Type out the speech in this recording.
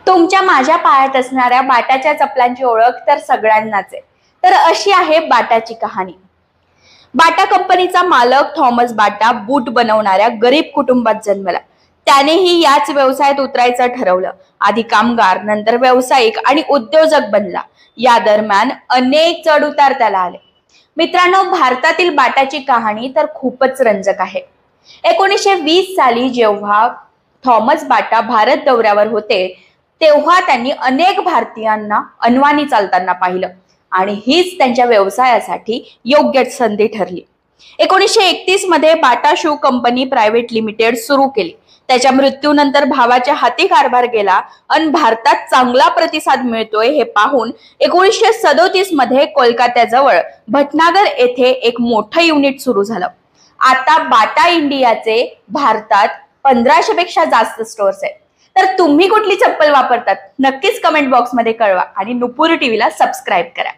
तुमच्या माझ्या पायात असणाऱ्या बाटाच्या चपलांची ओळख तर सगळ्यांनाच आहे। तर अशी आहे बाटाची कहाणी। बाटा कंपनीचा मालक थॉमस बाटा बूट बनवणाऱ्या गरीब कुटुंबात जन्मला। त्यानेही याच व्यवसायात उतरायचं ठरवलं। आधी कामगार, नंतर व्यावसायिक आणि उद्योजक बनला। या दरम्यान अनेक चढउतार त्याला आले। मित्रांनो, भारतातील बाटाची कहाणी तर खूपच रंजक आहे। 1920 साली जेव्हा थॉमस बाटा भारत दौऱ्यावर होते, तेव्हा त्यांनी अनेक भारतीयांना अनवाणी चालताना पाहिलं आणि हीच त्यांच्या व्यवसायासाठी योग्य संधी ठरली। 1931 मध्ये Bata shoe company private limited सुरू केली। त्याच्या मृत्यूनंतर भावाच्या हाती कारभार गेला आणि भारतात चांगला प्रतिसाद मिळतोय हे पाहून 1937 मध्ये कोलकात्याजवळ भटनागर येथे एक मोठं युनिट सुरू झालं। आता बाटा इंडियाचे भारतात 1500 पेक्षा जास्त स्टोअर्स आहेत। तर तुम्ही कुठली चप्पल वापरतात नक्कीच कमेंट बॉक्स मध्ये कळवा आणि नुपूर टीव्हीला सबस्क्राईब करा।